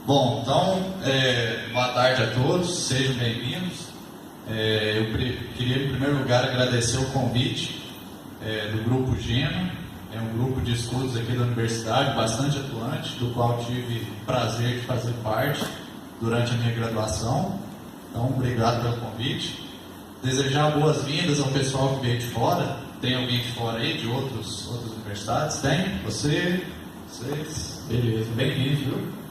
Bom, então, boa tarde a todos, sejam bem-vindos. Eu queria, em primeiro lugar, agradecer o convite do Grupo Gema. É um grupo de estudos aqui da universidade, bastante atuante, do qual tive o prazer de fazer parte durante a minha graduação. Então, obrigado pelo convite. Desejar boas-vindas ao pessoal que veio de fora. Tem alguém de fora aí, de outras universidades? Tem? Vocês? Beleza, bem-vindos, viu?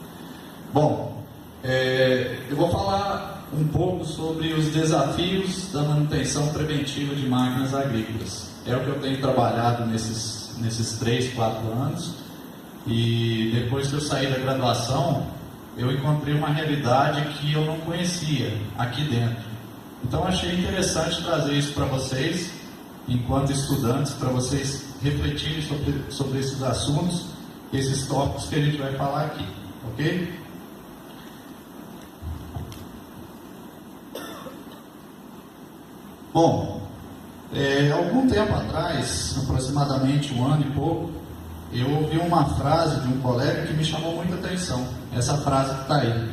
Bom, eu vou falar um pouco sobre os desafios da manutenção preventiva de máquinas agrícolas. É o que eu tenho trabalhado nesses 3, 4 anos, e depois que eu saí da graduação, eu encontrei uma realidade que eu não conhecia aqui dentro. Então achei interessante trazer isso para vocês, enquanto estudantes, para vocês refletirem sobre esses assuntos, esses tópicos que a gente vai falar aqui, ok? Bom, algum tempo atrás, aproximadamente 1 ano e pouco, eu ouvi uma frase de um colega que me chamou muita atenção. Essa frase que está aí.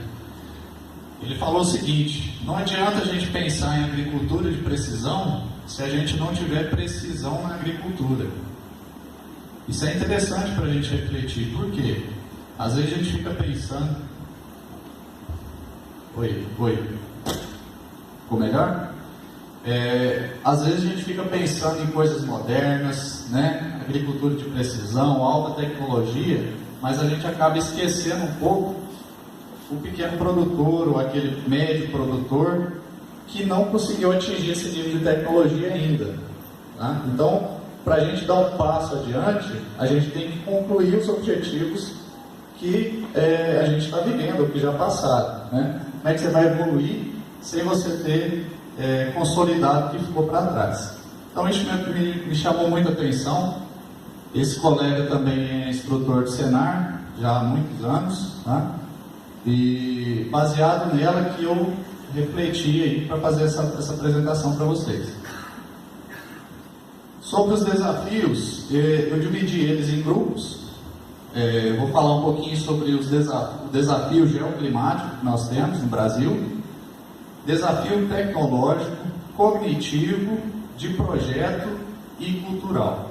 Ele falou o seguinte: não adianta a gente pensar em agricultura de precisão se a gente não tiver precisão na agricultura. Isso é interessante para a gente refletir. Por quê? Às vezes a gente fica pensando... Oi. Ficou melhor? Às vezes a gente fica pensando em coisas modernas, né? Agricultura de precisão, alta tecnologia, mas a gente acaba esquecendo um pouco o pequeno produtor ou aquele médio produtor que não conseguiu atingir esse nível de tecnologia ainda, tá? Então, para a gente dar um passo adiante, a gente tem que concluir os objetivos que a gente está vivendo, ou que já passaram, né? Como é que você vai evoluir sem você ter consolidado o que ficou para trás? Então isso me chamou muita atenção. Esse colega também é instrutor de Senar, já há muitos anos, tá? E baseado nela que eu refleti aí para fazer essa apresentação para vocês. Sobre os desafios, eu dividi eles em grupos. Eu vou falar um pouquinho sobre o desafio geoclimático que nós temos no Brasil, desafio tecnológico, cognitivo, de projeto e cultural.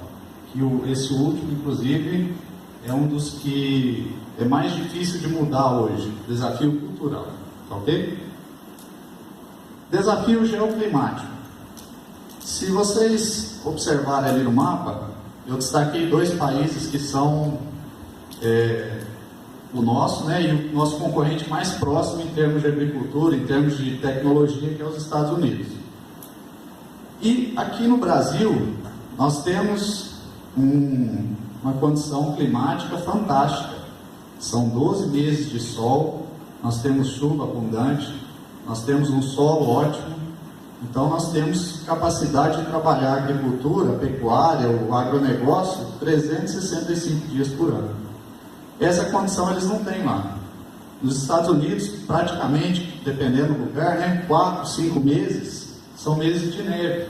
Esse último, inclusive, é um dos que é mais difícil de mudar hoje, desafio cultural, ok? Desafio geoclimático. Se vocês observarem ali no mapa, eu destaquei 2 países que são o nosso, né, e o nosso concorrente mais próximo em termos de agricultura, em termos de tecnologia, que é os Estados Unidos. E aqui no Brasil, nós temos uma condição climática fantástica. São 12 meses de sol, nós temos chuva abundante, nós temos um solo ótimo. Então nós temos capacidade de trabalhar a agricultura, a pecuária, o agronegócio 365 dias por ano. Essa condição eles não têm lá. Nos Estados Unidos, praticamente, dependendo do lugar, né, 4, 5 meses são meses de neve.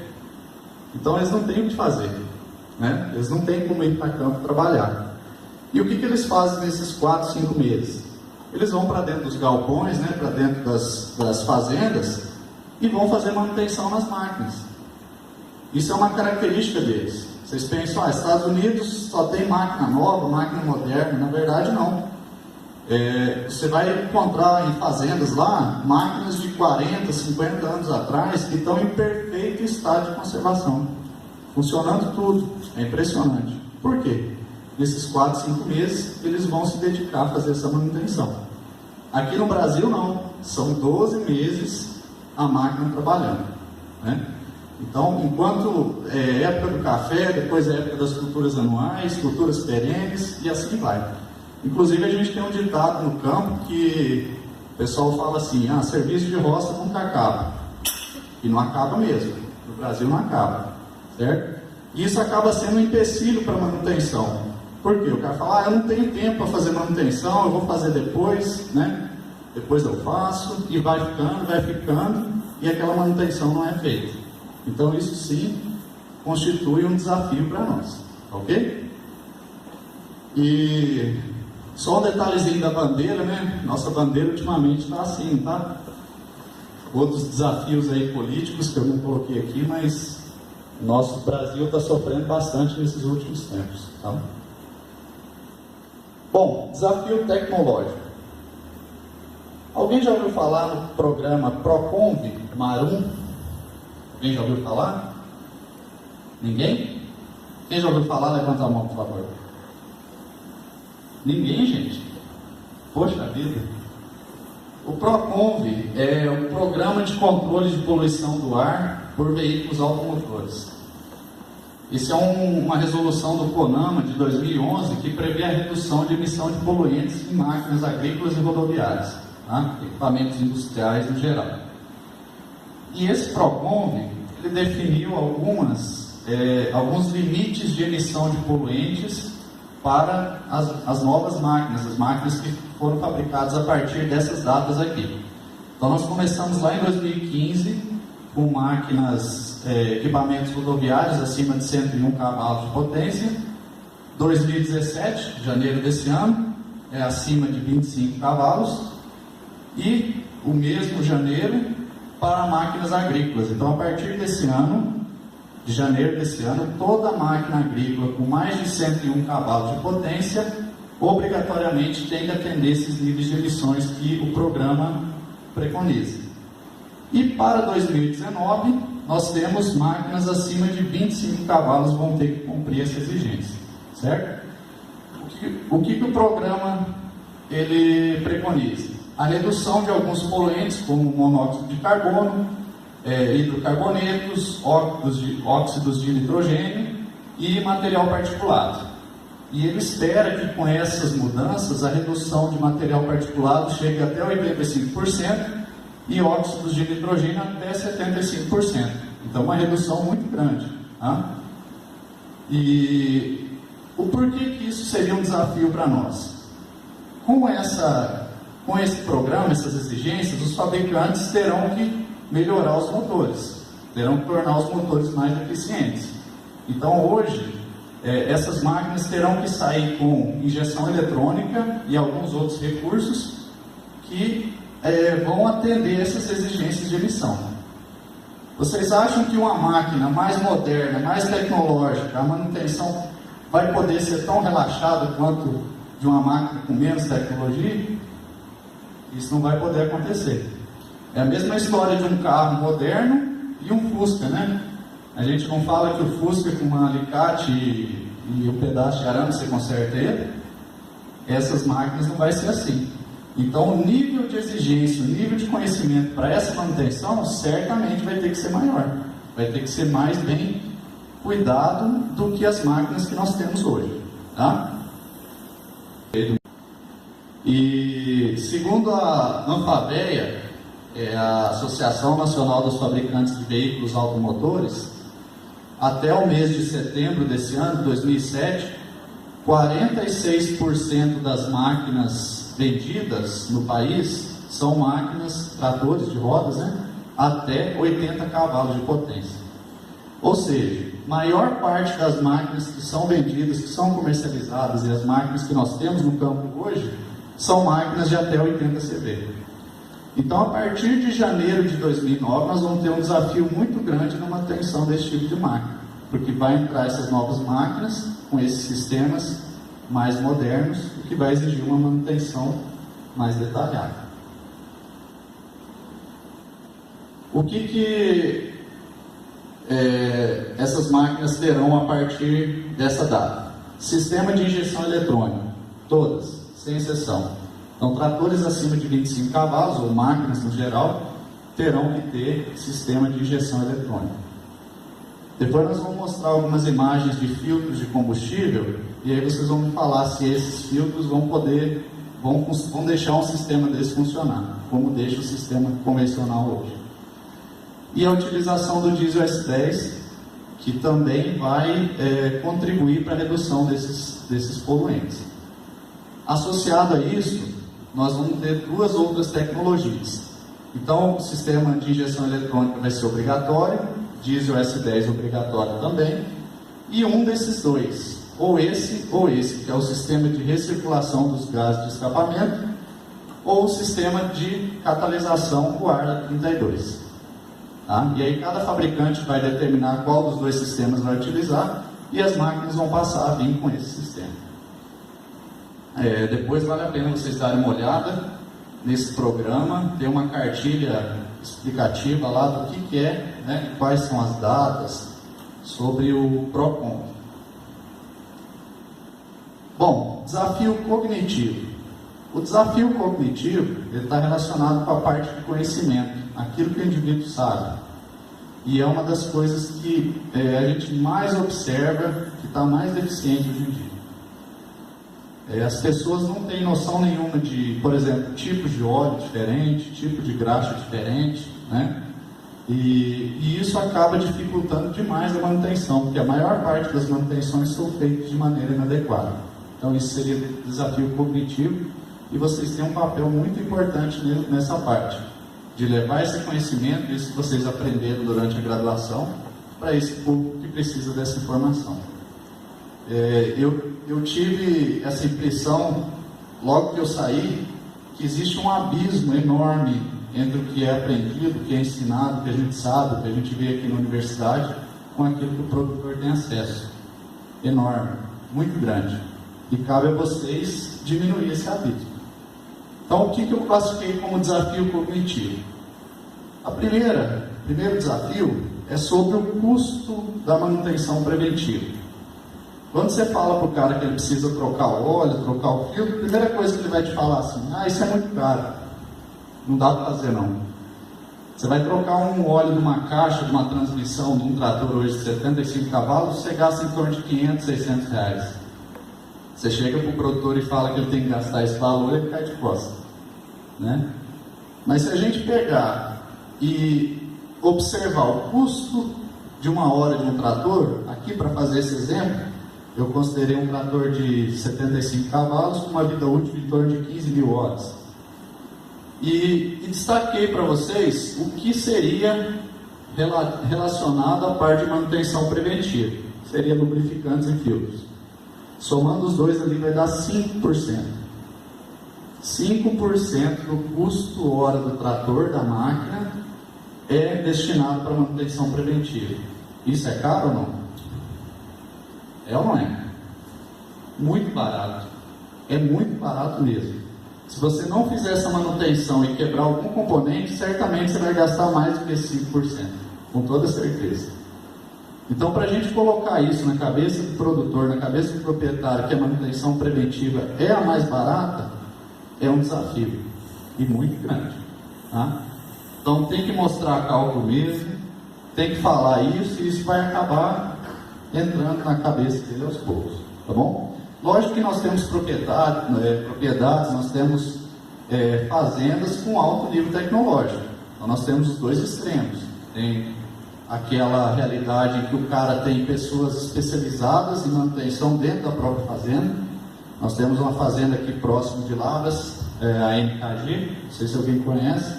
Então eles não têm o que fazer, né? Eles não têm como ir para campo trabalhar. E o que eles fazem nesses 4, 5 meses? Eles vão para dentro dos galpões, né, para dentro das fazendas, e vão fazer manutenção nas máquinas. Isso é uma característica deles. Vocês pensam, Estados Unidos só tem máquina nova, máquina moderna. Na verdade, não. Você vai encontrar em fazendas lá máquinas de 40, 50 anos atrás que estão em perfeito estado de conservação, funcionando tudo. É impressionante. Por quê? Nesses 4, 5 meses eles vão se dedicar a fazer essa manutenção. Aqui no Brasil não, são 12 meses a máquina trabalhando, né? Então, enquanto é época do café, depois é época das culturas anuais, culturas perenes, e assim vai. Inclusive, a gente tem um ditado no campo que o pessoal fala assim: serviço de roça nunca acaba. E não acaba mesmo. No Brasil não acaba, certo? E isso acaba sendo um empecilho para a manutenção. Por quê? O cara fala: eu não tenho tempo para fazer manutenção, eu vou fazer depois, né? Depois eu faço, e vai ficando, e aquela manutenção não é feita. Então isso sim constitui um desafio para nós, ok? E Só um detalhezinho da bandeira, né? Nossa bandeira ultimamente está assim, tá? Outros desafios aí políticos que eu não coloquei aqui, mas nosso Brasil está sofrendo bastante nesses últimos tempos, tá? Bom, desafio tecnológico. Alguém já ouviu falar no programa Proconv Marum? Alguém já ouviu falar? Ninguém? Quem já ouviu falar, levanta a mão, por favor. Ninguém, gente? Poxa vida. O Proconv é um programa de controle de poluição do ar por veículos automotores. Isso é uma resolução do CONAMA de 2011 que prevê a redução de emissão de poluentes em máquinas agrícolas e rodoviárias, tá? Equipamentos industriais no geral. E esse Proconv, ele definiu alguns limites de emissão de poluentes para as novas máquinas, as máquinas que foram fabricadas a partir dessas datas aqui. Então nós começamos lá em 2015 com máquinas, equipamentos rodoviários acima de 101 cavalos de potência. 2017, janeiro desse ano, é acima de 25 cavalos. E o mesmo janeiro para máquinas agrícolas. Então a partir desse ano, de janeiro desse ano, toda máquina agrícola com mais de 101 cavalos de potência obrigatoriamente tem que atender esses níveis de emissões que o programa preconiza. E para 2019, nós temos máquinas acima de 25 cavalos vão ter que cumprir essa exigência, certo? O que o programa ele preconiza? A redução de alguns poluentes, como monóxido de carbono, hidrocarbonetos, óxidos de nitrogênio e material particulado. E ele espera que com essas mudanças a redução de material particulado chegue até 85% e óxidos de nitrogênio até 75%. Então uma redução muito grande. Tá? E o porquê que isso seria um desafio para nós? Com esse programa, essas exigências, os fabricantes terão que melhorar os motores, terão que tornar os motores mais eficientes. Então hoje, essas máquinas terão que sair com injeção eletrônica e alguns outros recursos que vão atender essas exigências de emissão. Vocês acham que uma máquina mais moderna, mais tecnológica, a manutenção vai poder ser tão relaxada quanto de uma máquina com menos tecnologia? Isso não vai poder acontecer. É a mesma história de um carro moderno e um Fusca, né? A gente não fala que o Fusca com um alicate e um pedaço de arame você conserta ele. Essas máquinas não vai ser assim. Então o nível de exigência, o nível de conhecimento para essa manutenção certamente vai ter que ser maior. Vai ter que ser mais bem cuidado do que as máquinas que nós temos hoje. Tá? E segundo a Anfavea, a Associação Nacional dos Fabricantes de Veículos Automotores, até o mês de setembro desse ano, 2007, 46% das máquinas vendidas no país são máquinas, tratores de rodas, né, até 80 cavalos de potência. Ou seja, maior parte das máquinas que são vendidas, que são comercializadas e as máquinas que nós temos no campo hoje, são máquinas de até 80 CV. Então, a partir de janeiro de 2009, nós vamos ter um desafio muito grande na manutenção desse tipo de máquina, porque vai entrar essas novas máquinas com esses sistemas mais modernos, o que vai exigir uma manutenção mais detalhada. O que essas máquinas terão a partir dessa data? Sistema de injeção eletrônica, todas, sem exceção. Então, tratores acima de 25 cavalos, ou máquinas no geral, terão que ter sistema de injeção eletrônica. Depois nós vamos mostrar algumas imagens de filtros de combustível, e aí vocês vão me falar se esses filtros vão deixar um sistema desse funcionar, como deixa o sistema convencional hoje. E a utilização do diesel S10, que também vai contribuir para a redução desses poluentes. Associado a isso, nós vamos ter duas outras tecnologias. Então, o sistema de injeção eletrônica vai ser obrigatório, diesel S10 obrigatório também, e um desses dois, ou esse, que é o sistema de recirculação dos gases de escapamento, ou o sistema de catalisação do ar 32. Tá? E aí cada fabricante vai determinar qual dos dois sistemas vai utilizar, e as máquinas vão passar a vir com esse sistema. Depois vale a pena vocês darem uma olhada nesse programa, tem uma cartilha explicativa lá do que é, né, quais são as datas, sobre o PROCON. Bom, desafio cognitivo. O desafio cognitivo está relacionado com a parte de conhecimento, aquilo que o indivíduo sabe. E é uma das coisas que a gente mais observa, que está mais deficiente hoje em dia. As pessoas não têm noção nenhuma de, por exemplo, tipos de óleo diferente, tipo de graxa diferente, né? E isso acaba dificultando demais a manutenção, porque a maior parte das manutenções são feitas de maneira inadequada. Então isso seria desafio cognitivo, e vocês têm um papel muito importante nessa parte, de levar esse conhecimento, isso que vocês aprenderam durante a graduação, para esse público que precisa dessa informação. Eu tive essa impressão, logo que eu saí, que existe um abismo enorme entre o que é aprendido, o que é ensinado, o que a gente sabe, o que a gente vê aqui na universidade, com aquilo que o produtor tem acesso. Enorme, muito grande. E cabe a vocês diminuir esse abismo. Então, o que eu classifiquei como desafio cognitivo? O primeiro desafio é sobre o custo da manutenção preventiva. Quando você fala para o cara que ele precisa trocar o óleo, trocar o filtro, a primeira coisa que ele vai te falar assim: isso é muito caro, não dá para fazer não. Você vai trocar um óleo de uma caixa, de uma transmissão, de um trator hoje de 75 cavalos, você gasta em torno de 500, 600 reais. Você chega para o produtor e fala que ele tem que gastar esse valor, ele cai de costas, né? Mas se a gente pegar e observar o custo de uma hora de um trator, aqui para fazer esse exemplo, eu considerei um trator de 75 cavalos com uma vida útil de em torno de 15 mil horas. E destaquei para vocês o que seria relacionado à parte de manutenção preventiva. Seria lubrificantes e filtros. Somando os dois ali vai dar 5%. 5% do custo hora do trator, da máquina, é destinado para manutenção preventiva. Isso é caro ou não? É ou não é? Muito barato. É muito barato mesmo. Se você não fizer essa manutenção e quebrar algum componente, certamente você vai gastar mais do que 5%. Com toda certeza. Então, para a gente colocar isso na cabeça do produtor, na cabeça do proprietário, que a manutenção preventiva é a mais barata, é um desafio. E muito grande. Tá? Então, tem que mostrar cálculo mesmo, tem que falar isso, e isso vai acabar entrando na cabeça dele aos poucos, tá bom? Lógico que nós temos propriedades, nós temos fazendas com alto nível tecnológico. Então nós temos os dois extremos. Tem aquela realidade em que o cara tem pessoas especializadas em manutenção dentro da própria fazenda. Nós temos uma fazenda aqui próximo de Lavras, a NKG, não sei se alguém conhece.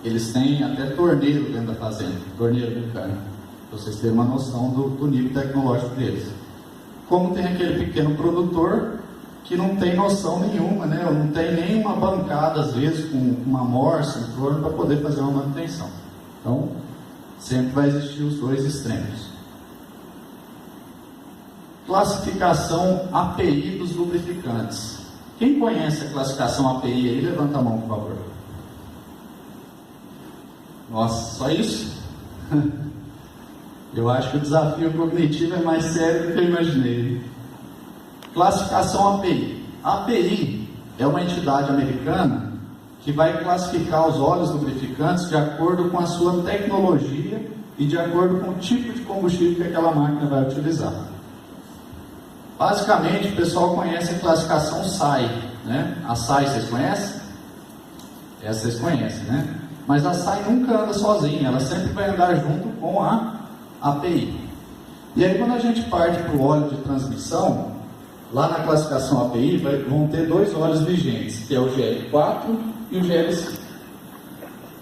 Eles têm até torneiro dentro da fazenda, torneiro mecânico. Para vocês terem uma noção do nível tecnológico deles. Como tem aquele pequeno produtor que não tem noção nenhuma, né? Ou não tem nem uma bancada, às vezes, com uma morsa, um torno, para poder fazer uma manutenção. Então, sempre vai existir os dois extremos. Classificação API dos lubrificantes. Quem conhece a classificação API aí, levanta a mão, por favor. Nossa, só isso? Eu acho que o desafio cognitivo é mais sério do que eu imaginei. Classificação API. A API é uma entidade americana que vai classificar os óleos lubrificantes de acordo com a sua tecnologia e de acordo com o tipo de combustível que aquela máquina vai utilizar. Basicamente, o pessoal conhece a classificação SAI, né? A SAI vocês conhecem? Essa vocês conhecem, né? Mas a SAI nunca anda sozinha, ela sempre vai andar junto com a API. E aí, quando a gente parte para o óleo de transmissão, lá na classificação API vão ter dois óleos vigentes, que é o GL4 e o GL5.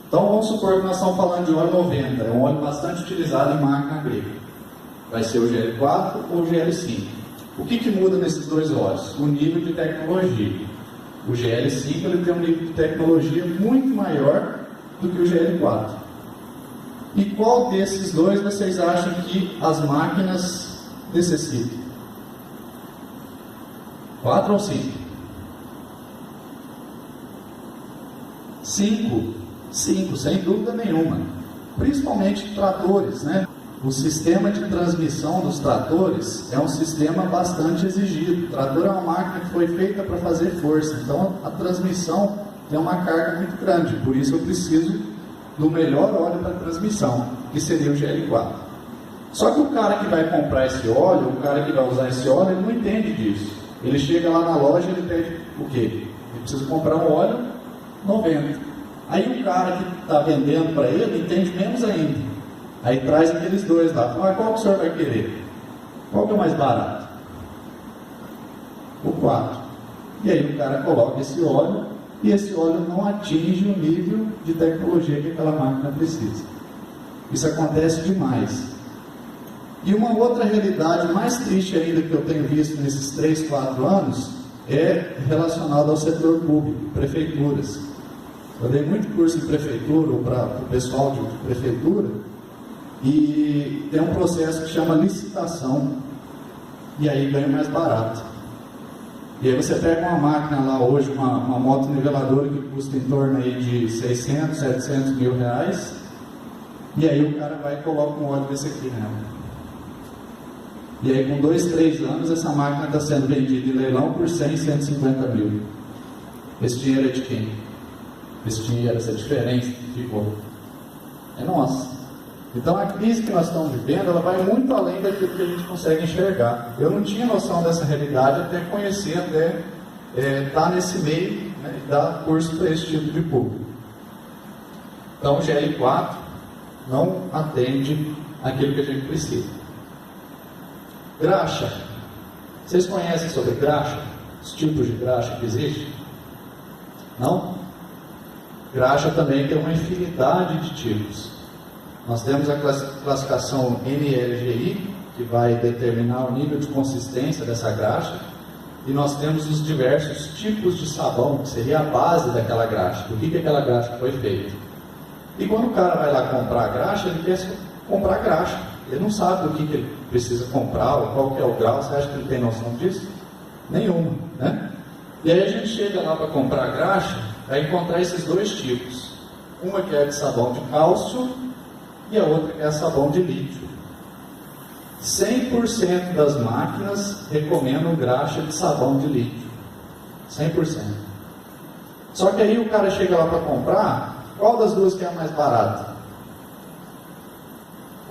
Então, vamos supor que nós estamos falando de óleo 90, é um óleo bastante utilizado em máquina agrícola. Vai ser o GL4 ou o GL5. O que muda nesses dois óleos? O nível de tecnologia. O GL5 ele tem um nível de tecnologia muito maior do que o GL4. E qual desses dois vocês acham que as máquinas necessitam? 4 ou 5? 5. 5, sem dúvida nenhuma. Principalmente tratores, né? O sistema de transmissão dos tratores é um sistema bastante exigido. O trator é uma máquina que foi feita para fazer força, então a transmissão tem uma carga muito grande, por isso eu preciso do melhor óleo para transmissão, que seria o GL4. Só que o cara que vai comprar esse óleo, o cara que vai usar esse óleo, ele não entende disso. Ele chega lá na loja e ele pede o quê? Ele precisa comprar um óleo 90. Aí o cara que está vendendo para ele entende menos ainda. Aí traz aqueles dois lá. Mas qual que o senhor vai querer? Qual que é o mais barato? O 4. E aí o cara coloca esse óleo e esse óleo não atinge o nível de tecnologia que aquela máquina precisa. Isso acontece demais. E uma outra realidade mais triste ainda que eu tenho visto nesses 3, 4 anos é relacionada ao setor público, prefeituras. Eu dei muito curso em prefeitura, ou para o pessoal de prefeitura, e tem um processo que chama licitação, e aí ganha mais barato. E aí você pega uma máquina lá hoje, uma moto niveladora que custa em torno aí de 600, 700 mil reais, e aí o cara vai e coloca um óleo desse aqui nela. E aí com 2, 3 anos essa máquina está sendo vendida em leilão por 100, 150 mil. Esse dinheiro é de quem? Esse dinheiro, essa diferença que ficou, é nossa. Então a crise que nós estamos vivendo, ela vai muito além daquilo que a gente consegue enxergar. Eu não tinha noção dessa realidade até conhecer, até estar nesse meio, né, e dar curso para esse tipo de público. Então o GL4 não atende aquilo que a gente precisa. Graxa. Vocês conhecem sobre graxa? Os tipos de graxa que existem? Não? Graxa também tem uma infinidade de tipos. Nós temos a classificação NLGI, que vai determinar o nível de consistência dessa graxa, e nós temos os diversos tipos de sabão, que seria a base daquela graxa, do que aquela graxa foi feita. E quando o cara vai lá comprar a graxa, ele quer comprar graxa. Ele não sabe do que ele precisa comprar, ou qual que é o grau. Você acha que ele tem noção disso? Nenhuma, né? E aí a gente chega lá para comprar a graxa, vai encontrar esses dois tipos. Uma que é de sabão de cálcio e a outra que é sabão de lítio. 100% das máquinas recomendam graxa de sabão de lítio. 100%. Só que aí o cara chega lá para comprar, qual das duas que é a mais barata?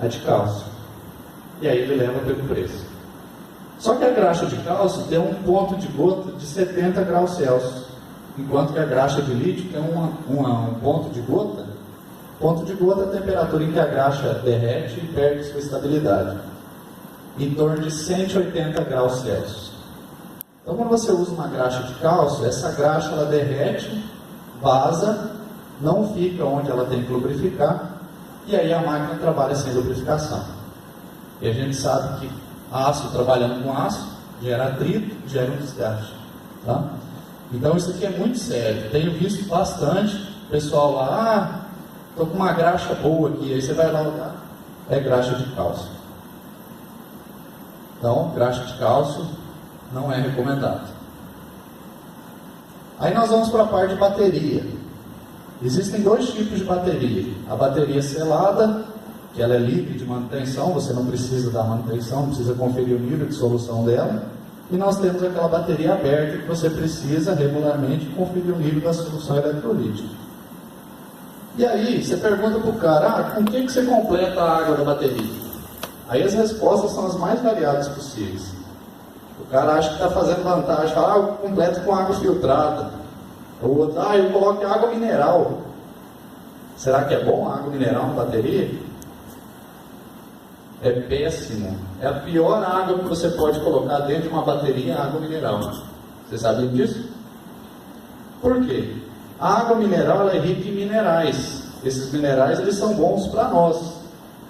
A de cálcio. E aí ele leva pelo preço. Só que a graxa de cálcio tem um ponto de gota de 70 graus Celsius, enquanto que a graxa de lítio tem um ponto de gota. Ponto de gota é a temperatura em que a graxa derrete e perde sua estabilidade, em torno de 180 graus Celsius. Então, quando você usa uma graxa de cálcio, essa graxa ela derrete, vaza, não fica onde ela tem que lubrificar, e aí a máquina trabalha sem lubrificação. E a gente sabe que aço, trabalhando com aço, gera atrito, gera um desgaste. Tá? Então isso aqui é muito sério. Tenho visto bastante pessoal lá, estou com uma graxa boa aqui, aí você vai lá olhar, é graxa de cálcio. Então, graxa de cálcio não é recomendado. Aí nós vamos para a parte de bateria. Existem dois tipos de bateria. A bateria selada, que ela é livre de manutenção, você não precisa dar manutenção, não precisa conferir o nível de solução dela. E nós temos aquela bateria aberta que você precisa regularmente conferir o nível da solução eletrolítica. E aí, você pergunta para o cara, com que você completa a água da bateria? Aí as respostas são as mais variadas possíveis. O cara acha que está fazendo vantagem, fala, eu completo com água filtrada. O outro, eu coloco água mineral. Será que é bom a água mineral na bateria? É péssimo. É a pior água que você pode colocar dentro de uma bateria, a água mineral. Você sabia disso? Por quê? A água mineral ela é rica em minerais. Esses minerais eles são bons para nós,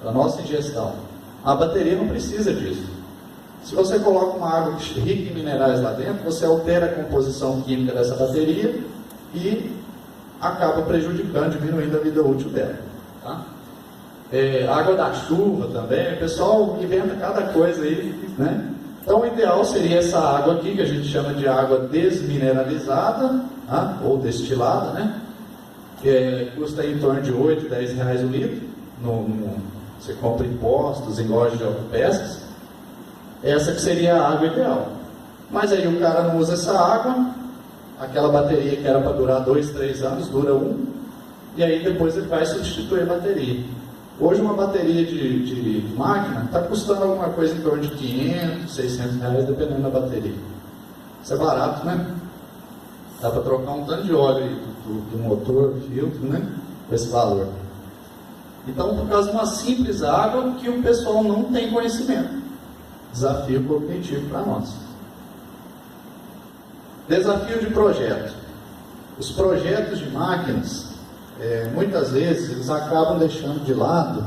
para nossa ingestão. A bateria não precisa disso. Se você coloca uma água rica em minerais lá dentro, você altera a composição química dessa bateria e acaba prejudicando, diminuindo a vida útil dela. Tá? Água da chuva também, o pessoal inventa cada coisa aí, né? Então o ideal seria essa água aqui, que a gente chama de água desmineralizada, tá? Ou destilada, né? Custa em torno de 8, 10 reais o litro. Você compra em postos, em lojas de autopeças. Essa que seria a água ideal. Mas aí o cara não usa essa água, aquela bateria que era para durar 2, 3 anos, dura 1, e aí depois ele vai substituir a bateria. Hoje uma bateria de máquina está custando alguma coisa em torno de 500, 600 reais, dependendo da bateria. Isso é barato, né? Dá para trocar um tanto de óleo aí do motor, do filtro, né? Com esse valor. Então, por causa de uma simples água que o pessoal não tem conhecimento. Desafio cognitivo para nós. Desafio de projeto. Os projetos de máquinas, muitas vezes, eles acabam deixando de lado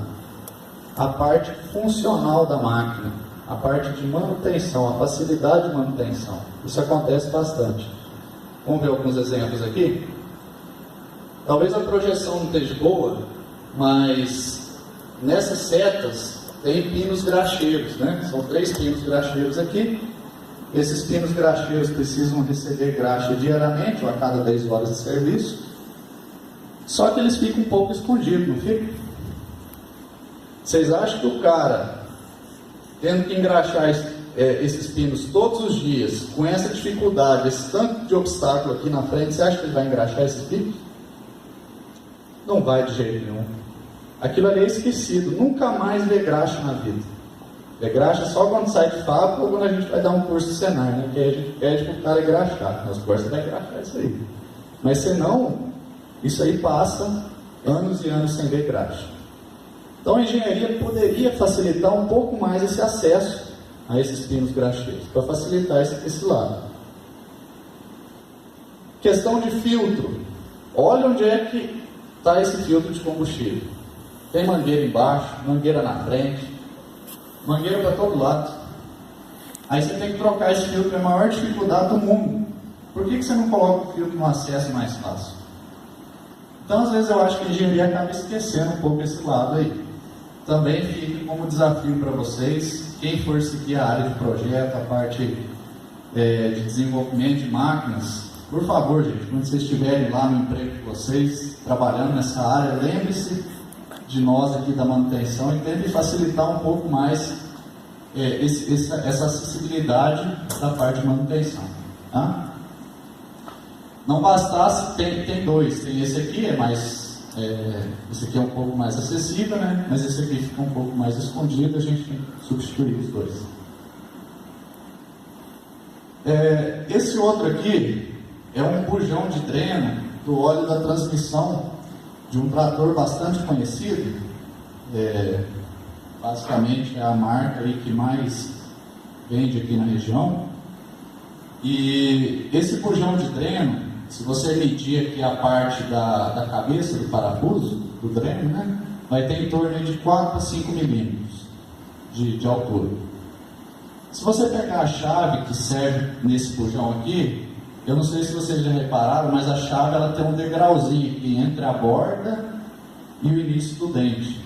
a parte funcional da máquina, a parte de manutenção, a facilidade de manutenção. Isso acontece bastante. Vamos ver alguns exemplos aqui? Talvez a projeção não esteja boa, mas nessas setas tem pinos graxeiros, né? São 3 pinos graxeiros aqui. Esses pinos graxeiros precisam receber graxa diariamente, ou a cada 10 horas de serviço. Só que eles ficam um pouco escondidos, não ficam? Vocês acham que o cara, tendo que engraxar esses pinos todos os dias, com essa dificuldade, esse tanto de obstáculo aqui na frente, você acha que ele vai engraxar esses pinos? Não vai de jeito nenhum. Aquilo ali é esquecido, nunca mais vê graxa na vida. Vê graxa só quando sai de fábrica ou quando a gente vai dar um curso de Senai, né? Que aí a gente pede para o cara engraxar. Nas costas vai engraxar isso aí. Mas senão, isso aí passa anos e anos sem ver graxa. Então a engenharia poderia facilitar um pouco mais esse acesso a esses pinos graxeiros, para facilitar esse lado. Questão de filtro. Olha onde é que está esse filtro de combustível. Tem mangueira embaixo, mangueira na frente, mangueira para todo lado. Aí você tem que trocar esse filtro, é a maior dificuldade do mundo. Por que você não coloca o filtro no acesso mais fácil? Então, às vezes, eu acho que a engenharia acaba esquecendo um pouco esse lado aí. Também fica como desafio para vocês, quem for seguir a área de projeto, a parte de desenvolvimento de máquinas, por favor, gente, quando vocês estiverem lá no emprego de vocês, trabalhando nessa área, lembre-se de nós aqui da manutenção e tente facilitar um pouco mais essa acessibilidade da parte de manutenção. Tá? Não bastasse, tem 2, tem esse aqui, esse aqui é um pouco mais acessível, né? Mas esse aqui fica um pouco mais escondido, a gente tem que substituir os 2. Esse outro aqui é um bujão de dreno do óleo da transmissão de um trator bastante conhecido, basicamente é a marca aí que mais vende aqui na região. E esse bujão de dreno, se você medir aqui a parte da cabeça do parafuso, do dreno, né, vai ter em torno de 4 a 5 milímetros de altura. Se você pegar a chave que serve nesse bujão aqui, eu não sei se vocês já repararam, mas a chave ela tem um degrauzinho aqui entre a borda e o início do dente.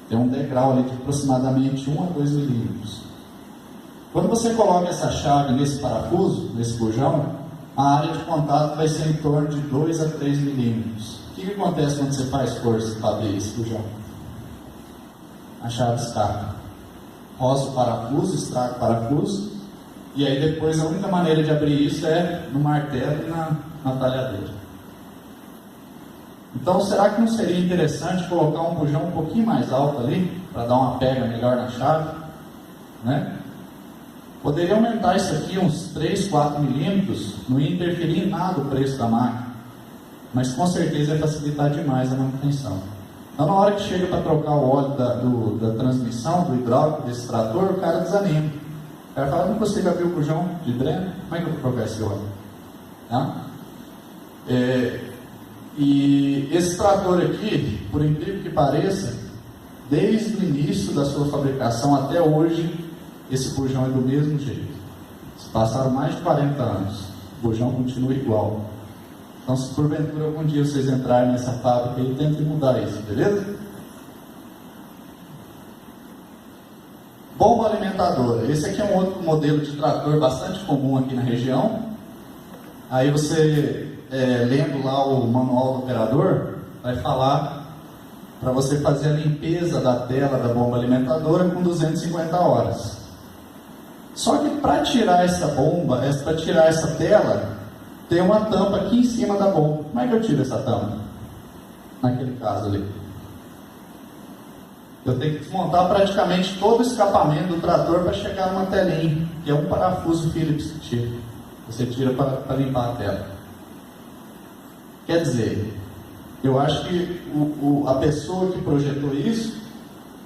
Tem um degrau ali de aproximadamente 1 a 2 milímetros. Quando você coloca essa chave nesse parafuso, nesse bujão, a área de contato vai ser em torno de 2 a 3 milímetros. O que acontece quando você faz força para abrir esse bujão? A chave escapa. Roça o parafuso, estraga o parafuso, e aí depois a única maneira de abrir isso é no martelo e na talhadeira. Então, será que não seria interessante colocar um bujão um pouquinho mais alto ali, para dar uma pega melhor na chave? Né? Poderia aumentar isso aqui uns 3, 4 milímetros, não ia interferir em nada o preço da máquina, mas com certeza ia facilitar demais a manutenção. Então, na hora que chega para trocar o óleo da transmissão, do hidráulico, desse trator, o cara desanima. O cara fala, não consigo abrir o bujão de dreno, como é que eu vou trocar esse óleo? Tá? E esse trator aqui, por incrível que pareça, desde o início da sua fabricação até hoje, esse bujão é do mesmo jeito. Se passaram mais de 40 anos, o bujão continua igual. Então, se porventura algum dia vocês entrarem nessa fábrica aí, tentem mudar isso, beleza? Bomba alimentadora. Esse aqui é um outro modelo de trator bastante comum aqui na região. Aí você, lendo lá o manual do operador, vai falar para você fazer a limpeza da tela da bomba alimentadora com 250 horas. Só que para tirar essa bomba, para tirar essa tela, tem uma tampa aqui em cima da bomba. Como é que eu tiro essa tampa? Naquele caso ali. Eu tenho que desmontar praticamente todo o escapamento do trator para chegar numa telinha, que é um parafuso Phillips que tira. Você tira para limpar a tela. Quer dizer, eu acho que a pessoa que projetou isso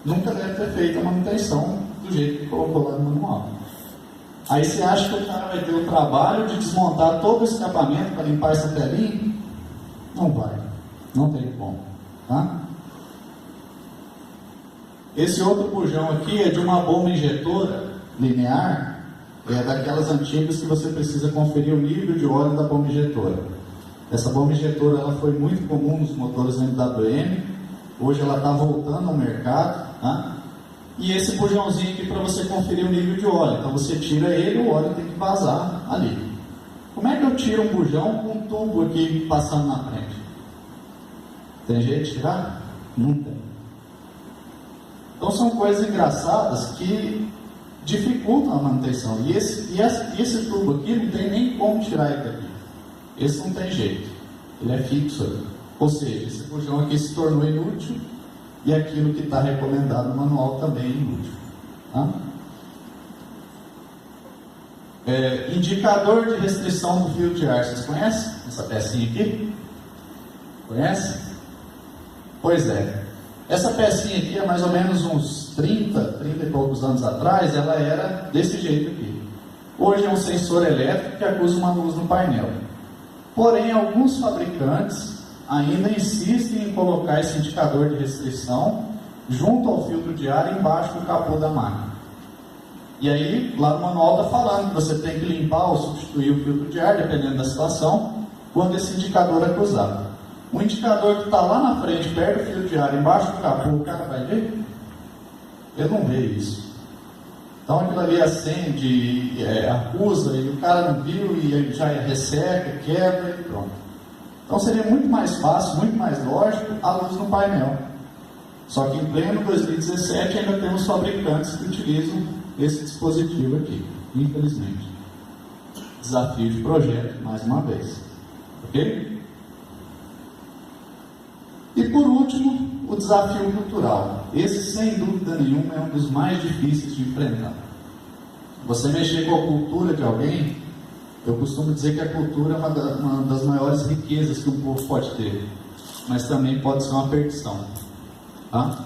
nunca deve ter feito a manutenção do jeito que colocou lá no manual. Aí você acha que o cara vai ter o trabalho de desmontar todo o escapamento para limpar essa telinha? Não vai. Não tem como. Tá? Esse outro bujão aqui é de uma bomba injetora linear, é daquelas antigas que você precisa conferir o nível de óleo da bomba injetora. Essa bomba injetora ela foi muito comum nos motores MWM, hoje ela está voltando ao mercado, tá? E esse bujãozinho aqui para você conferir o nível de óleo. Então você tira ele, o óleo tem que vazar ali. Como é que eu tiro um bujão com um tubo aqui passando na frente? Tem jeito de tirar? Não tem. Então são coisas engraçadas que dificultam a manutenção. E esse tubo aqui não tem nem como tirar ele daqui. Esse não tem jeito. Ele é fixo aqui. Ou seja, esse bujão aqui se tornou inútil. E aquilo que está recomendado no manual também é inútil. Tá? Indicador de restrição do fio de ar. Vocês conhecem essa pecinha aqui? Conhece? Pois é. Essa pecinha aqui, há mais ou menos uns 30 e poucos anos atrás, ela era desse jeito aqui. Hoje é um sensor elétrico que acusa uma luz no painel. Porém, alguns fabricantes ainda insistem em colocar esse indicador de restrição junto ao filtro de ar embaixo do capô da máquina. E aí, lá no manual está falando que você tem que limpar ou substituir o filtro de ar, dependendo da situação, quando esse indicador é cruzado. O indicador que está lá na frente, perto do filtro de ar, embaixo do capô, o cara vai ver? Ele não vê isso. Então aquilo ali acende, acusa, e o cara não viu, e já resseca, quebra e pronto. Então seria muito mais fácil, muito mais lógico, a luz no painel. Só que em pleno 2017 ainda temos fabricantes que utilizam esse dispositivo aqui, infelizmente. Desafio de projeto, mais uma vez. Ok? E por último, o desafio cultural. Esse, sem dúvida nenhuma, é um dos mais difíceis de enfrentar. Você mexer com a cultura de alguém, eu costumo dizer que a cultura é uma das maiores riquezas que um povo pode ter, mas também pode ser uma perdição. Tá?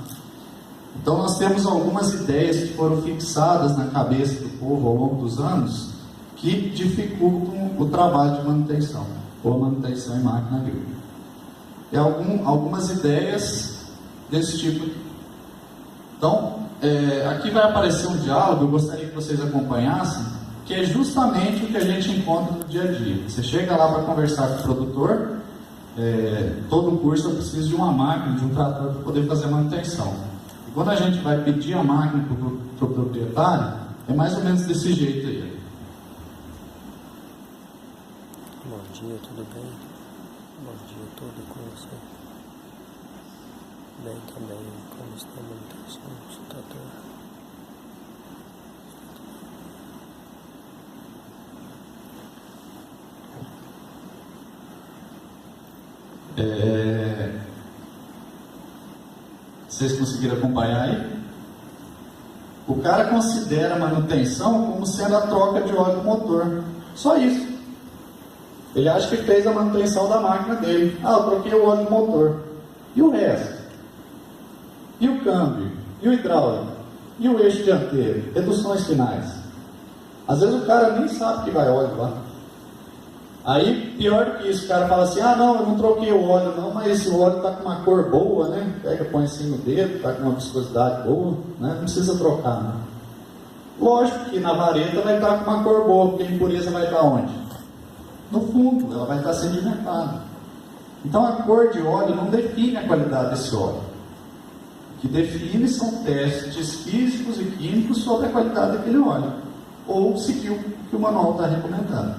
Então nós temos algumas ideias que foram fixadas na cabeça do povo ao longo dos anos, que dificultam o trabalho de manutenção, ou a manutenção em máquina agrícola. E algumas ideias desse tipo aqui. Então, aqui vai aparecer um diálogo, eu gostaria que vocês acompanhassem, que é justamente o que a gente encontra no dia a dia. Você chega lá para conversar com o produtor, todo curso eu preciso de uma máquina, de um trator para poder fazer a manutenção. E quando a gente vai pedir a máquina para o proprietário, é mais ou menos desse jeito aí. Bom dia, tudo bem? Bom dia, tudo com você? Bem também, como está a manutenção do trator? Vocês conseguiram acompanhar aí? O cara considera a manutenção como sendo a troca de óleo do motor. Só isso. Ele acha que fez a manutenção da máquina dele. Eu troquei o óleo do motor. E o resto? E o câmbio? E o hidráulico? E o eixo dianteiro? Reduções finais? Às vezes o cara nem sabe que vai óleo lá. Aí, pior do que isso, o cara fala assim, não, eu não troquei o óleo não, mas esse óleo está com uma cor boa, né? Pega, põe assim no dedo, está com uma viscosidade boa, né? Não precisa trocar, não. Lógico que na vareta vai estar com uma cor boa, porque a impureza vai estar onde? No fundo, ela vai estar sedimentada. Então a cor de óleo não define a qualidade desse óleo. O que define são testes físicos e químicos sobre a qualidade daquele óleo, ou seguir o que o manual está recomendando.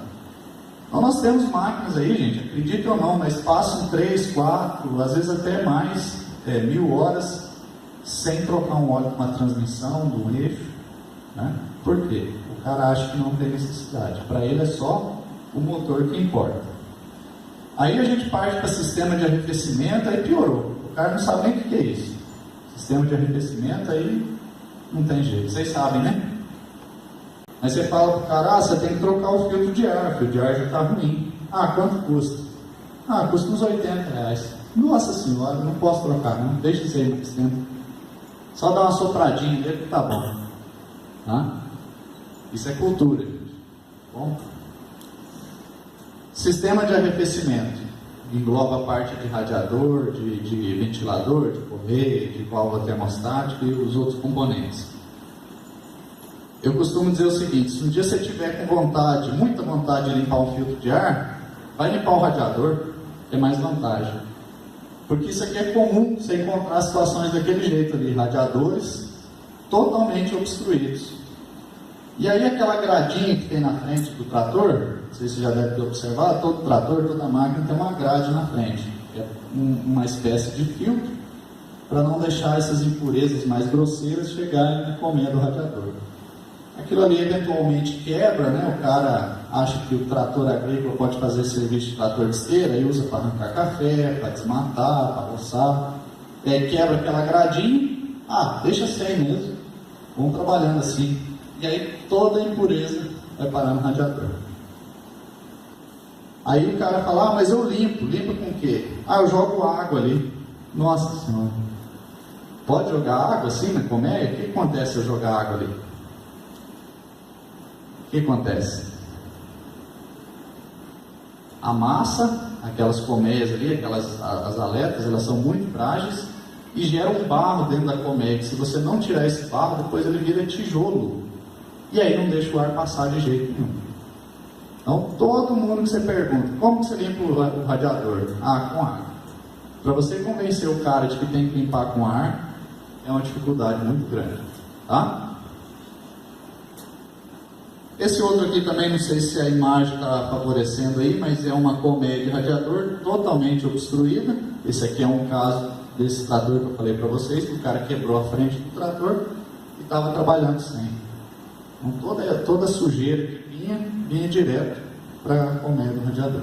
Então nós temos máquinas aí, gente, acredite ou não, mas passam 3, 4, às vezes até mais, 1000 horas sem trocar um óleo com uma transmissão, do eixo, né? Por quê? O cara acha que não tem necessidade, para ele é só o motor que importa. Aí a gente parte para sistema de arrefecimento, aí piorou, o cara não sabe nem o que é isso. Sistema de arrefecimento, aí não tem jeito, vocês sabem, né? Aí você fala para o cara, você tem que trocar o filtro de ar já está ruim. Quanto custa? Custa uns R$80. Nossa senhora, não posso trocar não, deixa isso aí no sistema. Só dá uma sopradinha nele que tá bom. Tá? Isso é cultura, gente. Bom? Sistema de arrefecimento. Engloba a parte de radiador, de ventilador, de correia, de válvula termostática e os outros componentes. Eu costumo dizer o seguinte, se um dia você tiver com vontade, muita vontade de limpar um filtro de ar, vai limpar o radiador, tem mais vantagem. Porque isso aqui é comum, você encontrar situações daquele jeito ali, radiadores totalmente obstruídos. E aí aquela gradinha que tem na frente do trator, não sei se você já deve ter observado, todo trator, toda máquina tem uma grade na frente. É uma espécie de filtro, para não deixar essas impurezas mais grosseiras chegarem e comer do radiador. Aquilo ali eventualmente quebra, né? O cara acha que o trator agrícola pode fazer serviço de trator de esteira e usa para arrancar café, para desmatar, para roçar. E aí quebra aquela gradinha, deixa assim mesmo, vamos trabalhando assim. E aí toda a impureza vai parar no radiador. Aí o cara fala, mas eu limpo com o quê? Eu jogo água ali. Nossa senhora, pode jogar água assim na colmeia? O que acontece se eu jogar água ali? O que acontece? A massa, aquelas colmeias ali, as aletas, elas são muito frágeis e geram um barro dentro da colmeia, que se você não tirar esse barro, depois ele vira tijolo. E aí não deixa o ar passar de jeito nenhum. Então, todo mundo que você pergunta, como você limpa o radiador? Com água. Para você convencer o cara de que tem que limpar com ar, é uma dificuldade muito grande. Tá? Esse outro aqui também, não sei se a imagem está favorecendo aí, mas é uma colmeia de radiador totalmente obstruída. Esse aqui é um caso desse trator que eu falei para vocês, que o cara quebrou a frente do trator e estava trabalhando sem. Então toda a sujeira que vinha direto para a colmeia do radiador.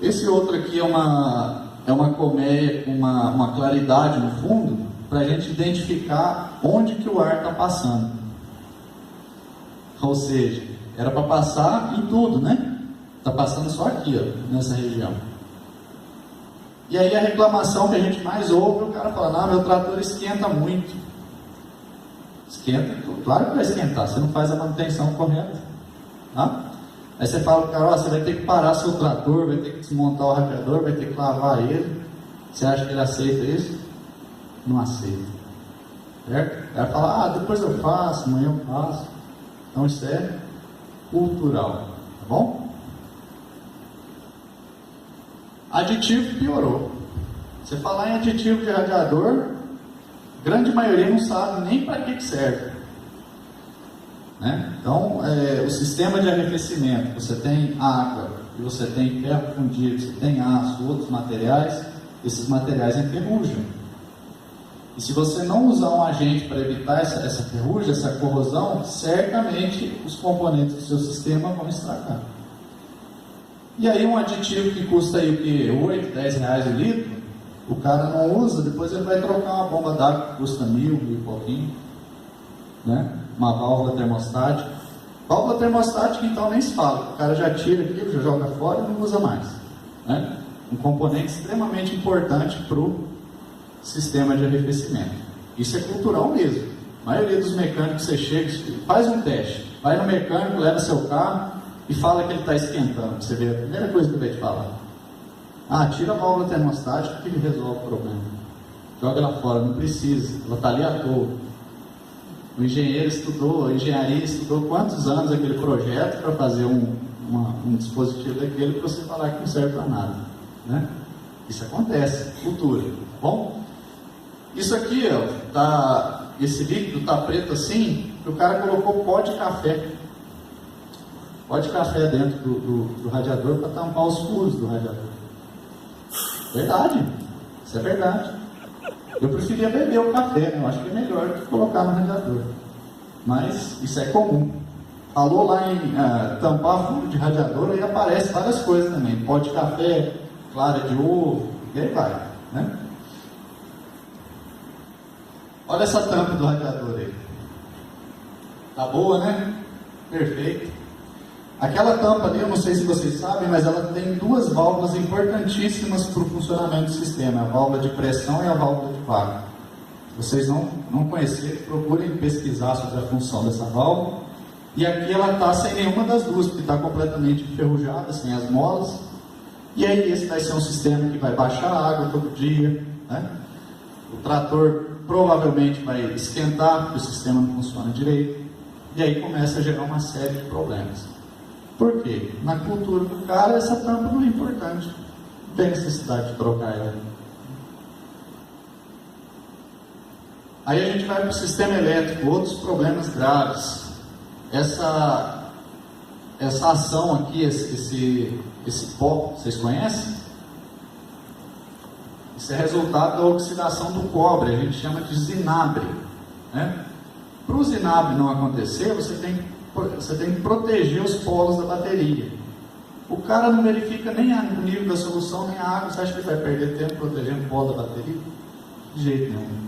Esse outro aqui é uma colmeia com uma claridade no fundo, para a gente identificar onde que o ar está passando. Ou seja, era para passar em tudo, né? Está passando só aqui, nessa região. E aí a reclamação que a gente mais ouve, o cara fala, meu trator esquenta muito. Esquenta? Claro que vai esquentar, você não faz a manutenção correta. Tá? Aí você fala para o cara, você vai ter que parar seu trator, vai ter que desmontar o radiador, vai ter que lavar ele. Você acha que ele aceita isso? Não aceita. Certo? O cara fala, depois eu faço, amanhã eu faço. Então isso é cultural, tá bom? Aditivo piorou. Você falar em aditivo de radiador, grande maioria não sabe nem para que serve. Né? Então, o sistema de arrefecimento, você tem água, e você tem ferro fundido, você tem aço, outros materiais, esses materiais enferrujam. E se você não usar um agente para evitar essa ferrugem, essa corrosão, certamente os componentes do seu sistema vão estragar. E aí um aditivo que custa aí o que? 8, 10 reais o litro, o cara não usa, depois ele vai trocar uma bomba d'água que custa 1.000 e pouquinho, né? Uma válvula termostática. Válvula termostática então nem se fala, o cara já tira aquilo, já joga fora e não usa mais. Né? Um componente extremamente importante para o sistema de arrefecimento. Isso é cultural mesmo. A maioria dos mecânicos, você chega, faz um teste, vai no mecânico, leva seu carro e fala que ele está esquentando. Você vê a primeira coisa que ele vai te falar. Tira a válvula termostática que ele resolve o problema. Joga ela fora, não precisa, ela está ali à toa. O engenheiro estudou, a engenharia estudou quantos anos aquele projeto para fazer um dispositivo daquele para você falar que não serve para nada, né? Isso acontece, cultura, tá bom? Isso aqui, ó, esse líquido tá preto assim, que o cara colocou pó de café. Pó de café dentro do radiador para tampar os furos do radiador. Verdade, isso é verdade. Eu preferia beber o café, né? Eu acho que é melhor do que colocar no radiador. Mas isso é comum. Falou lá em tampar furo de radiador, aí aparece várias coisas também. Pó de café, clara de ovo, e aí vai, né? Olha essa tampa do radiador aí. Tá boa, né? Perfeito. Aquela tampa ali, eu não sei se vocês sabem, mas ela tem duas válvulas importantíssimas para o funcionamento do sistema, a válvula de pressão e a válvula de vácuo. Se vocês não conhecerem, procurem pesquisar sobre a função dessa válvula. E aqui ela está sem nenhuma das duas, porque está completamente enferrujada, sem as molas. E aí esse vai ser um sistema que vai baixar a água todo dia, né? O trator provavelmente vai esquentar, porque o sistema não funciona direito. E aí começa a gerar uma série de problemas. Por quê? Na cultura do cara, essa tampa não é importante. Não tem necessidade de trocar ela. Aí a gente vai para o sistema elétrico, outros problemas graves. Essa ação aqui, esse pó, vocês conhecem? Isso é resultado da oxidação do cobre, a gente chama de zinabre, né? Para o zinabre não acontecer, você tem que proteger os polos da bateria. O cara não verifica nem o nível da solução, nem a água. Você acha que ele vai perder tempo protegendo o polo da bateria? De jeito nenhum.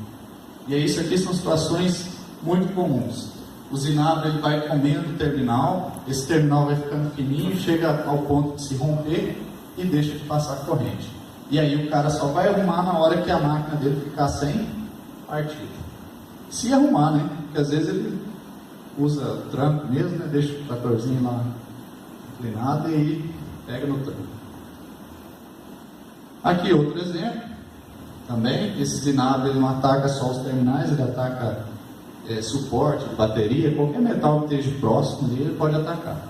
E aí, isso aqui são situações muito comuns. O zinabre ele vai comendo o terminal, esse terminal vai ficando fininho, chega ao ponto de se romper e deixa de passar corrente. E aí o cara só vai arrumar na hora que a máquina dele ficar sem partida. Se arrumar, né? Porque às vezes ele usa o tranco mesmo, né? Deixa o tratorzinho lá inclinado e pega no tranco. Aqui outro exemplo, também, esse zinabre ele não ataca só os terminais, ele ataca suporte, bateria, qualquer metal que esteja próximo ali, ele pode atacar.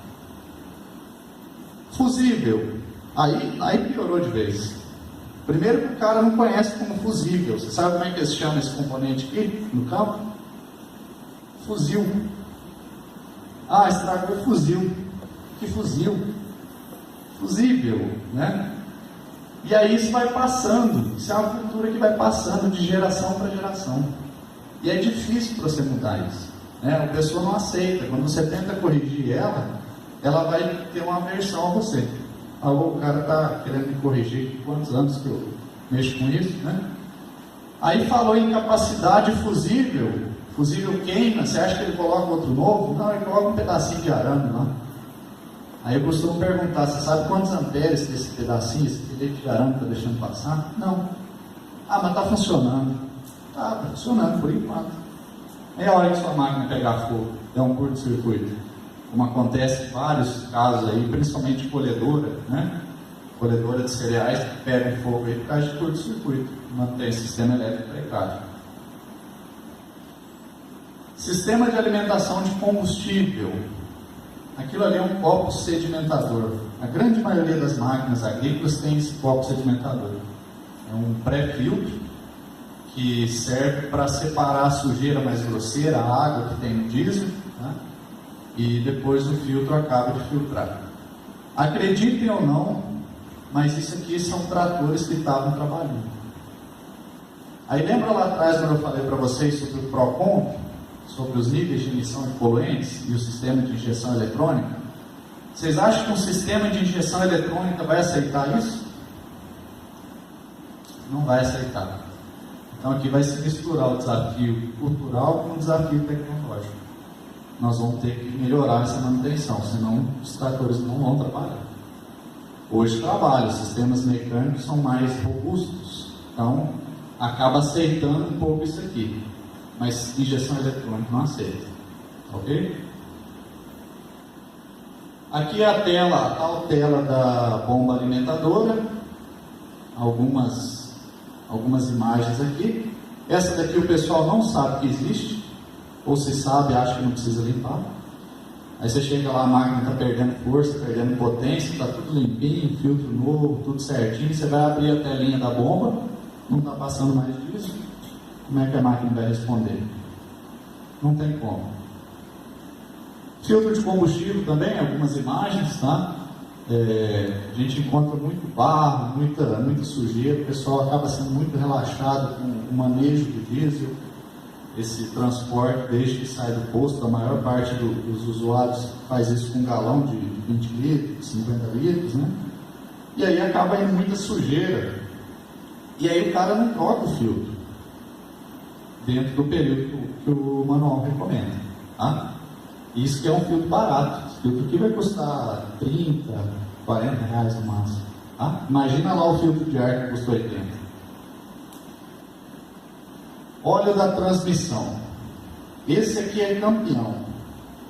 Fusível, aí piorou de vez. Primeiro que o cara não conhece como fusível. Você sabe como é que eles chamam esse componente aqui no campo? Fuzil. Ah, estragou o fuzil. Que fuzil? Fusível, né? E aí isso vai passando. Isso é uma cultura que vai passando de geração para geração. E é difícil para você mudar isso, né? A pessoa não aceita. Quando você tenta corrigir ela vai ter uma aversão a você. O cara está querendo me corrigir, quantos anos que eu mexo com isso, né? Aí falou em capacidade fusível. Fusível queima, você acha que ele coloca outro novo? Não, ele coloca um pedacinho de arame lá. Aí eu costumo perguntar, você sabe quantos amperes tem esse pedacinho, esse filete de arame está deixando passar? Não. Ah, mas está funcionando. Tá funcionando por enquanto. É a hora que sua máquina pegar fogo, der um curto-circuito. Como acontece em vários casos aí, principalmente colhedora, né? Colhedora de cereais que pegam fogo aí por causa de curto-circuito, mantém o sistema elétrico precário. Sistema de alimentação de combustível. Aquilo ali é um copo sedimentador. A grande maioria das máquinas agrícolas tem esse copo sedimentador. É um pré-filtro que serve para separar a sujeira mais grosseira, a água que tem no diesel, né? E depois o filtro acaba de filtrar. Acreditem ou não, mas isso aqui são tratores que estavam trabalhando. Aí lembra lá atrás quando eu falei para vocês sobre o PROCONF, sobre os níveis de emissão de poluentes e o sistema de injeção eletrônica? Vocês acham que um sistema de injeção eletrônica vai aceitar isso? Não vai aceitar. Então aqui vai se misturar o desafio cultural com o desafio tecnológico. Nós vamos ter que melhorar essa manutenção, senão os tratores não vão trabalhar. Hoje trabalham, os sistemas mecânicos são mais robustos, então acaba aceitando um pouco isso aqui, mas injeção eletrônica não aceita, ok? Aqui é a tal tela da bomba alimentadora, algumas imagens aqui. Essa daqui o pessoal não sabe que existe, ou se sabe, acha que não precisa limpar. Aí você chega lá, a máquina está perdendo força, perdendo potência, está tudo limpinho, filtro novo, tudo certinho, você vai abrir a telinha da bomba, não está passando mais disso, como é que a máquina vai responder? Não tem como. Filtro de combustível também, algumas imagens, tá? A gente encontra muito barro, muita sujeira, o pessoal acaba sendo muito relaxado com o manejo do diesel, esse transporte desde que sai do posto. A maior parte dos usuários faz isso com um galão de 20 litros, 50 litros, né? E aí acaba indo muita sujeira, e aí o cara não troca o filtro dentro do período que o manual recomenda, tá? Isso que é um filtro barato. Esse filtro aqui vai custar 30, 40 reais no máximo, tá? Imagina lá o filtro de ar que custou 80. Óleo da transmissão. Esse aqui é campeão.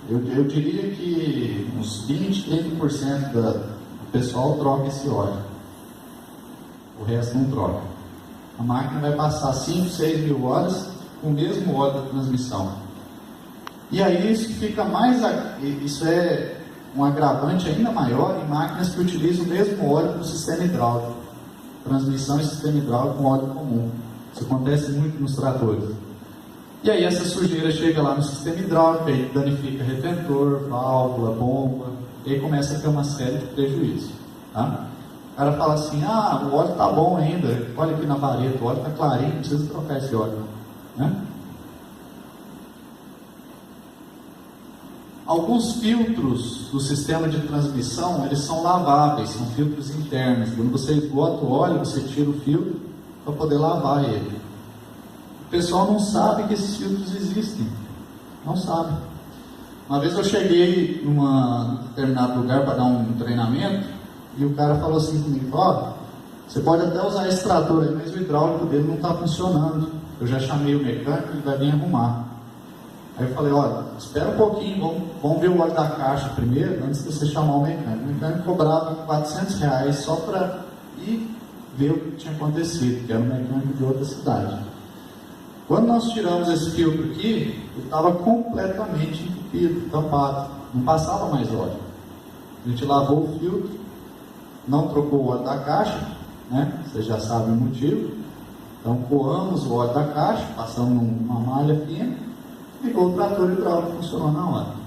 Eu diria que uns 20, 30% do pessoal troca esse óleo. O resto não troca. A máquina vai passar 5, 6 mil horas com o mesmo óleo da transmissão. E aí isso fica mais... Isso é um agravante ainda maior em máquinas que utilizam o mesmo óleo para o sistema hidráulico. Transmissão e sistema hidráulico com óleo comum. Isso acontece muito nos tratores. E aí essa sujeira chega lá no sistema hidráulico, aí danifica retentor, válvula, bomba, e aí começa a ter uma série de prejuízos. Tá? O cara fala assim, o óleo está bom ainda, olha aqui na vareta, o óleo está clarinho, não precisa trocar esse óleo. Né? Alguns filtros do sistema de transmissão, eles são laváveis, são filtros internos. Quando você esgota o óleo, você tira o filtro para poder lavar ele. O pessoal não sabe que esses filtros existem. Não sabe. Uma vez eu cheguei num determinado lugar para dar um treinamento, e o cara falou assim comigo, você pode até usar esse trator aí, mas o hidráulico dele não está funcionando. Eu já chamei o mecânico, ele vai vir arrumar. Aí eu falei, espera um pouquinho, vamos ver o óleo da caixa primeiro, antes de você chamar o mecânico. O mecânico cobrava 400 reais só para ir ver o que tinha acontecido, que era um mecânico de outra cidade. Quando nós tiramos esse filtro aqui, ele estava completamente entupido, tampado, não passava mais óleo. A gente lavou o filtro, não trocou o óleo da caixa, né? Você já sabe o motivo. Então coamos o óleo da caixa, passamos uma malha fina, ficou o trator hidráulico, funcionou na hora.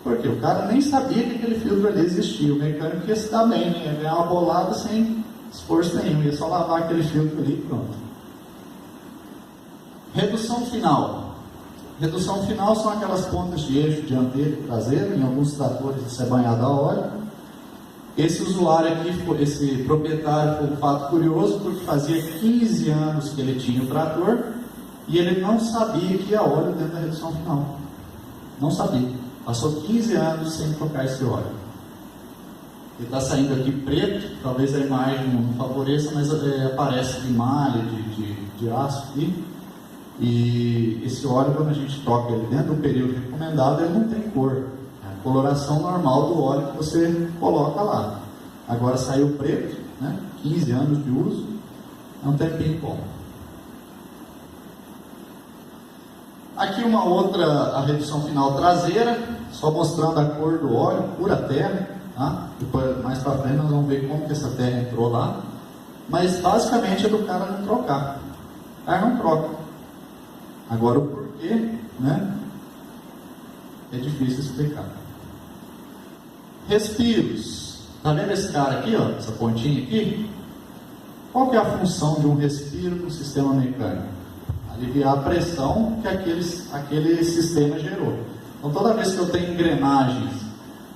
Porque o cara nem sabia que aquele filtro ali existia. O mecânico ia se dar bem, né? Ia ganhar uma bolada sem esforço nenhum, ia só lavar aquele filtro ali e pronto. Redução final. Redução final são aquelas pontas de eixo dianteiro e traseiro. Em alguns tratores isso é banhado a óleo. Esse usuário aqui, esse proprietário, foi um fato curioso, porque fazia 15 anos que ele tinha o trator e ele não sabia que ia óleo dentro da redução final. Não sabia. Passou 15 anos sem trocar esse óleo. Ele está saindo aqui preto, talvez a imagem não favoreça, mas aparece de malha, de aço aqui. E esse óleo, quando a gente toca ele dentro do período recomendado, ele não tem cor. É a coloração normal do óleo que você coloca lá. Agora saiu preto, né? 15 anos de uso, é um tempinho bom. Aqui uma outra, a redução final traseira, só mostrando a cor do óleo, pura terra. Tá? Depois, mais para frente, nós vamos ver como que essa terra entrou lá. Mas basicamente é do cara não trocar. O cara não troca. Agora o porquê, né? É difícil explicar. Respiros. Tá vendo esse cara aqui, ó? Essa pontinha aqui? Qual que é a função de um respiro no sistema mecânico? Aliviar a pressão que aquele sistema gerou. Então toda vez que eu tenho engrenagens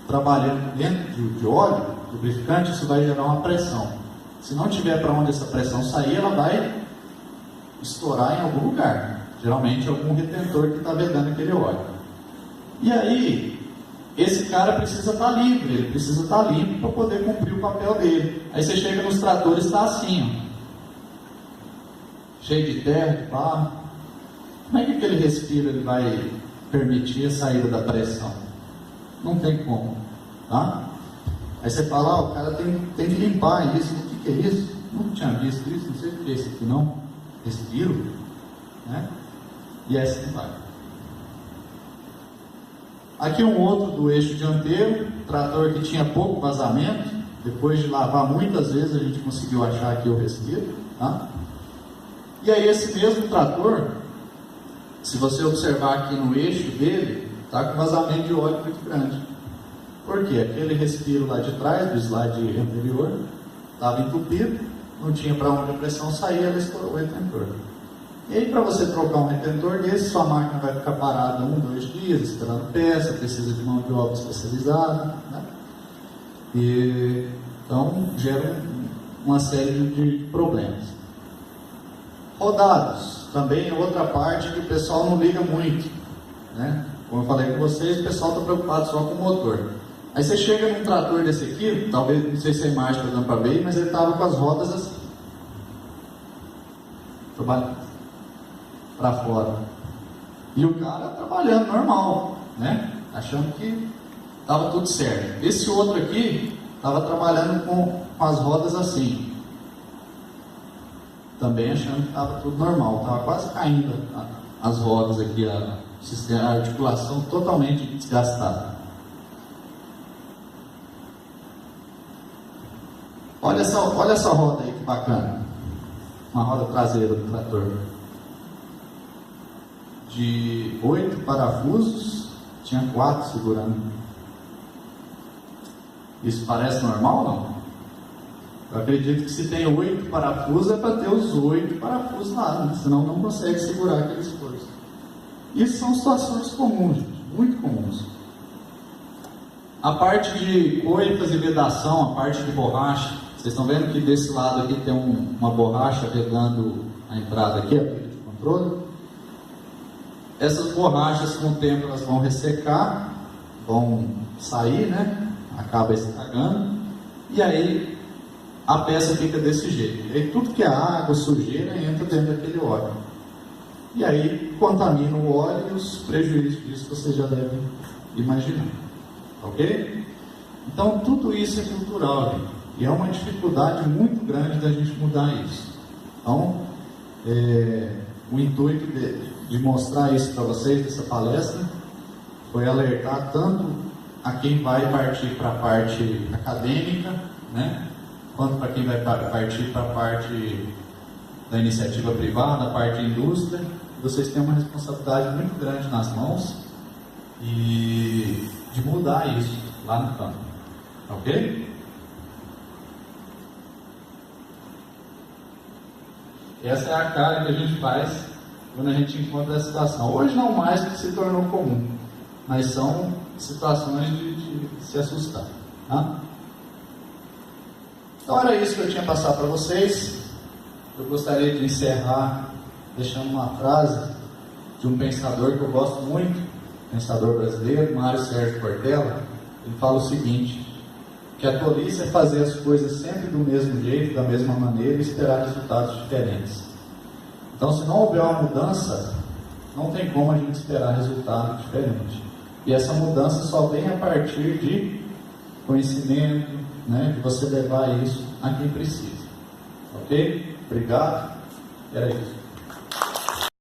trabalhando dentro de óleo, lubrificante, isso vai gerar uma pressão. Se não tiver para onde essa pressão sair, ela vai estourar em algum lugar. Geralmente algum retentor que está vedando aquele óleo. E aí, esse cara precisa estar livre, ele precisa estar limpo para poder cumprir o papel dele. Aí você chega nos tratores e está assim, ó, cheio de terra, de barro. Como é que aquele respiro ele vai permitir a saída da pressão? Não tem como, tá? Aí você fala, o cara tem que limpar isso. O que é isso? Não tinha visto isso, não sei o que é isso aqui não. Respiro, né? e assim vai. Aqui um outro do eixo dianteiro, trator que tinha pouco vazamento. Depois de lavar muitas vezes a gente conseguiu achar aqui o respiro, tá? E aí esse mesmo trator, se você observar aqui no eixo dele, está com vazamento de óleo muito grande. Por quê? Aquele respiro lá de trás, do slide anterior, estava entupido, não tinha para onde a pressão sair, ela estourou o retentor. E aí, para você trocar um retentor desse, sua máquina vai ficar parada 1, 2 dias, esperando peça, precisa de mão de obra especializada, né? E, então, gera uma série de problemas. Rodados, também é outra parte que o pessoal não liga muito, né? Como eu falei com vocês, o pessoal está preocupado só com o motor. Aí você chega num trator desse aqui, talvez, não sei se a imagem está dando para ver, mas ele estava com as rodas assim, para fora. E o cara trabalhando normal, né? Achando que estava tudo certo. Esse outro aqui estava trabalhando com as rodas assim, também achando que estava tudo normal. Estava quase caindo as rodas aqui, a articulação totalmente desgastada. Olha essa roda aí que bacana. Uma roda traseira do trator. De 8 parafusos, tinha 4 segurando. Isso parece normal ou não? Eu acredito que se tem 8 parafusos é para ter os 8 parafusos lá, né? Senão não consegue segurar aquele esforço. Isso são situações comuns, gente, muito comuns. A parte de coipas e vedação, a parte de borracha, vocês estão vendo que desse lado aqui tem uma borracha vedando a entrada aqui, a pilha de controle. Essas borrachas, com o tempo, elas vão ressecar, vão sair, né? Acaba estragando, e aí a peça fica desse jeito. E aí tudo que é água, sujeira, entra dentro daquele óleo. E aí contamina o óleo e os prejuízos disso vocês já devem imaginar. Ok? Então tudo isso é cultural, gente. E é uma dificuldade muito grande da gente mudar isso. Então, o intuito de mostrar isso para vocês, dessa palestra, foi alertar tanto a quem vai partir para a parte acadêmica, né, quanto para quem vai partir para a parte da iniciativa privada, a parte da indústria. Vocês têm uma responsabilidade muito grande nas mãos e de mudar isso lá no campo. Ok? Essa é a cara que a gente faz quando a gente encontra essa situação. Hoje não mais, porque se tornou comum, mas são situações de se assustar. Tá? Então era isso que eu tinha passado para vocês. Eu gostaria de encerrar deixando uma frase de um pensador que eu gosto muito, pensador brasileiro, Mário Sérgio Cortella. Ele fala o seguinte: que a tolice é fazer as coisas sempre do mesmo jeito, da mesma maneira e esperar resultados diferentes. Então, se não houver uma mudança, não tem como a gente esperar resultado diferente. E essa mudança só vem a partir de conhecimento, né, de você levar isso a quem precisa. Ok? Obrigado. Era isso.